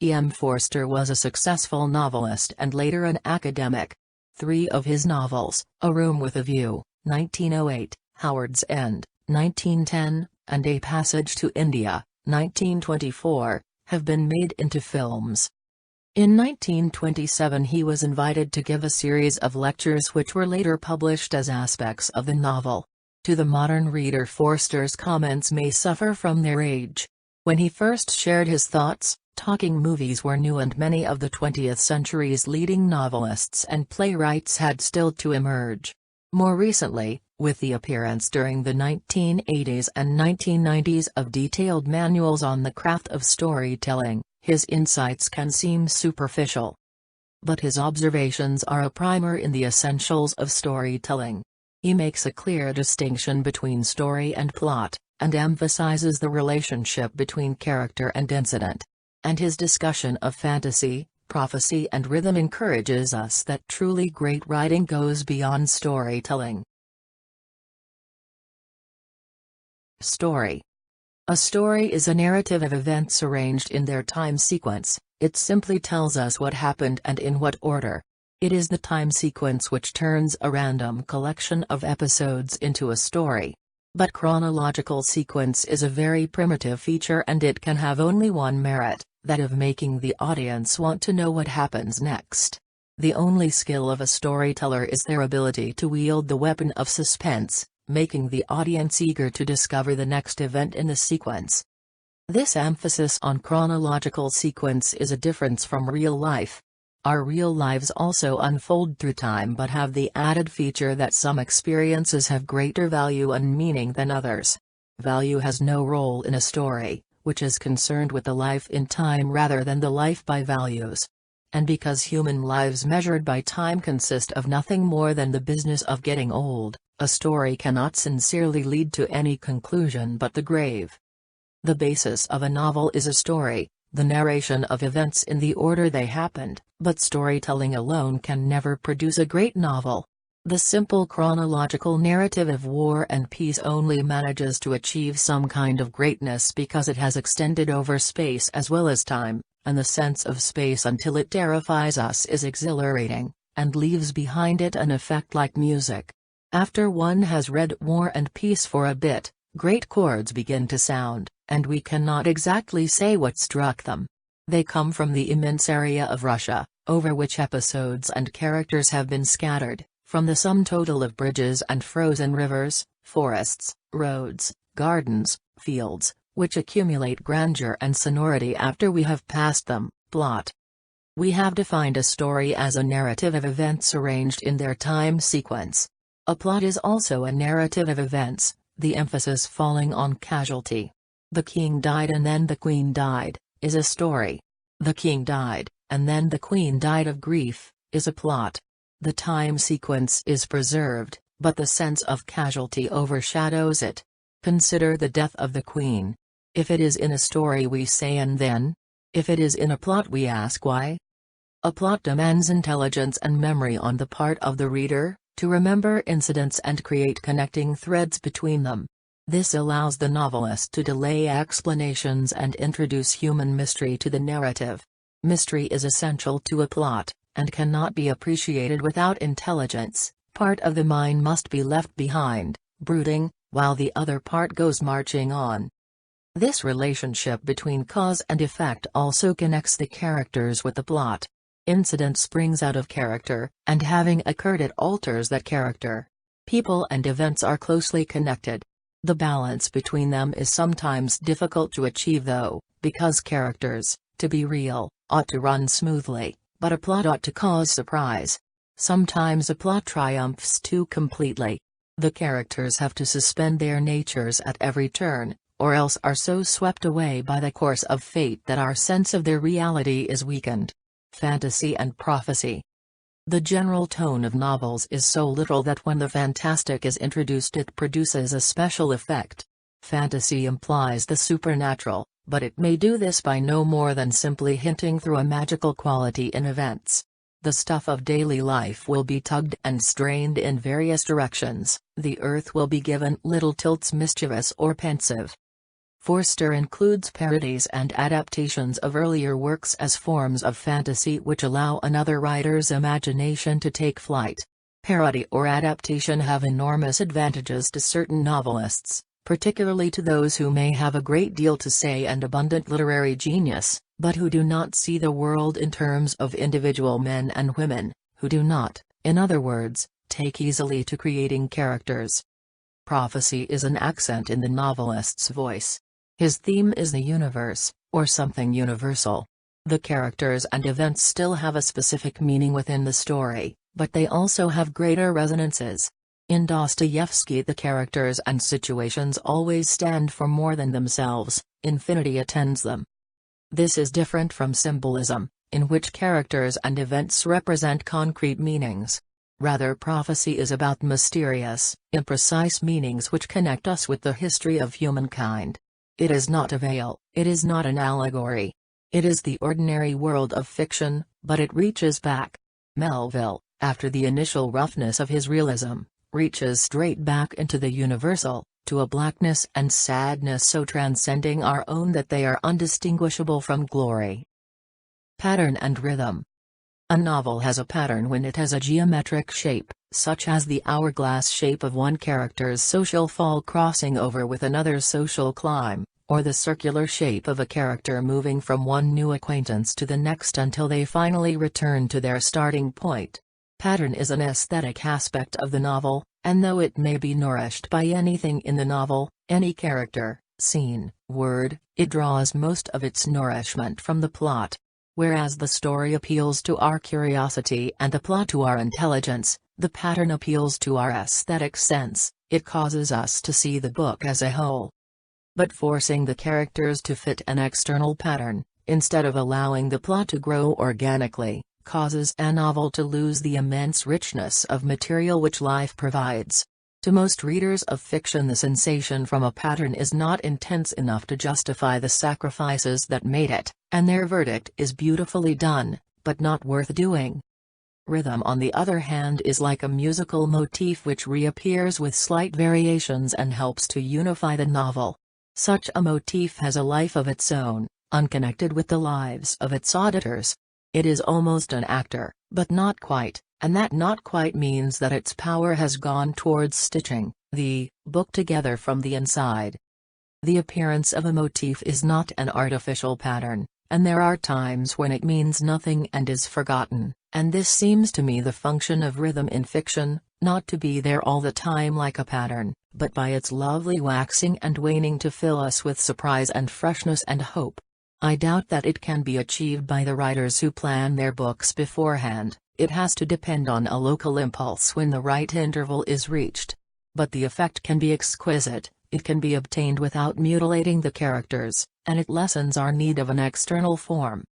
Forster was a successful novelist and later an academic. Three of his novels, A Room with a View, 1908, Howard's End, 1910, and A Passage to India, 1924, have been made into films. In 1927 he was invited to give a series of lectures which were later published as aspects of the novel. To the modern reader, Forster's comments may suffer from their age. When he first shared his thoughts, talking movies were new and many of the 20th century's leading novelists and playwrights had still to emerge. More recently, with the appearance during the 1980s and 1990s of detailed manuals on the craft of storytelling, his insights can seem superficial. But his observations are a primer in the essentials of storytelling. He makes a clear distinction between story and plot, and emphasizes the relationship between character and incident. And his discussion of fantasy, prophecy and rhythm encourages us that truly great writing goes beyond storytelling. Story. A story is a narrative of events arranged in their time sequence. It simply tells us what happened and in what order. It is the time sequence which turns a random collection of episodes into a story. But chronological sequence is a very primitive feature and it can have only one merit, that of making the audience want to know what happens next. The only skill of a storyteller is their ability to wield the weapon of suspense, making the audience eager to discover the next event in the sequence. This emphasis on chronological sequence is a difference from real life. Our real lives also unfold through time but have the added feature that some experiences have greater value and meaning than others. Value has no role in a story, which is concerned with the life in time rather than the life by values. And because human lives measured by time consist of nothing more than the business of getting old, a story cannot sincerely lead to any conclusion but the grave. The basis of a novel is a story, the narration of events in the order they happened, but storytelling alone can never produce a great novel. The simple chronological narrative of war and peace only manages to achieve some kind of greatness because it has extended over space as well as time, and the sense of space until it terrifies us is exhilarating, and leaves behind it an effect like music. After one has read War and Peace for a bit, great chords begin to sound, and we cannot exactly say what struck them. They come from the immense area of Russia, over which episodes and characters have been scattered, from the sum total of bridges and frozen rivers, forests, roads, gardens, fields, which accumulate grandeur and sonority after we have passed them. Plot. We have defined a story as a narrative of events arranged in their time sequence. A plot is also a narrative of events, the emphasis falling on casualty. The king died and then the queen died, is a story. The king died, and then the queen died of grief, is a plot. The time sequence is preserved, but the sense of casualty overshadows it. Consider the death of the queen. If it is in a story we say and then. If it is in a plot we ask why. A plot demands intelligence and memory on the part of the reader, to remember incidents and create connecting threads between them. This allows the novelist to delay explanations and introduce human mystery to the narrative. Mystery is essential to a plot, and cannot be appreciated without intelligence. Part of the mind must be left behind, brooding, while the other part goes marching on. This relationship between cause and effect also connects the characters with the plot. Incident springs out of character, and having occurred it alters that character. People and events are closely connected. The balance between them is sometimes difficult to achieve though, because characters, to be real, ought to run smoothly, but a plot ought to cause surprise. Sometimes a plot triumphs too completely. The characters have to suspend their natures at every turn, or else are so swept away by the course of fate that our sense of their reality is weakened. Fantasy and prophecy. The general tone of novels is so literal that when the fantastic is introduced it produces a special effect. Fantasy implies the supernatural, but it may do this by no more than simply hinting through a magical quality in events. The stuff of daily life will be tugged and strained in various directions, the earth will be given little tilts mischievous or pensive. Forster includes parodies and adaptations of earlier works as forms of fantasy which allow another writer's imagination to take flight. Parody or adaptation have enormous advantages to certain novelists, particularly to those who may have a great deal to say and abundant literary genius, but who do not see the world in terms of individual men and women, who do not, in other words, take easily to creating characters. Prophecy is an accent in the novelist's voice. His theme is the universe, or something universal. The characters and events still have a specific meaning within the story, but they also have greater resonances. In Dostoevsky, the characters and situations always stand for more than themselves, infinity attends them. This is different from symbolism, in which characters and events represent concrete meanings. Rather, prophecy is about mysterious, imprecise meanings which connect us with the history of humankind. It is not a veil, it is not an allegory. It is the ordinary world of fiction, but it reaches back. Melville, after the initial roughness of his realism, reaches straight back into the universal, to a blackness and sadness so transcending our own that they are undistinguishable from glory. Pattern and rhythm. A novel has a pattern when it has a geometric shape, such as the hourglass shape of one character's social fall crossing over with another's social climb, or the circular shape of a character moving from one new acquaintance to the next until they finally return to their starting point. Pattern is an aesthetic aspect of the novel, and though it may be nourished by anything in the novel, any character, scene, word, it draws most of its nourishment from the plot. Whereas the story appeals to our curiosity and the plot to our intelligence, the pattern appeals to our aesthetic sense, it causes us to see the book as a whole. But forcing the characters to fit an external pattern, instead of allowing the plot to grow organically, causes a novel to lose the immense richness of material which life provides. To most readers of fiction, the sensation from a pattern is not intense enough to justify the sacrifices that made it, and their verdict is beautifully done, but not worth doing. Rhythm, on the other hand, is like a musical motif which reappears with slight variations and helps to unify the novel. Such a motif has a life of its own, unconnected with the lives of its auditors. It is almost an actor, but not quite, and that not quite means that its power has gone towards stitching the book together from the inside. The appearance of a motif is not an artificial pattern, and there are times when it means nothing and is forgotten, and this seems to me the function of rhythm in fiction, not to be there all the time like a pattern, but by its lovely waxing and waning to fill us with surprise and freshness and hope. I doubt that it can be achieved by the writers who plan their books beforehand. It has to depend on a local impulse when the right interval is reached. But the effect can be exquisite, it can be obtained without mutilating the characters, and it lessens our need of an external form.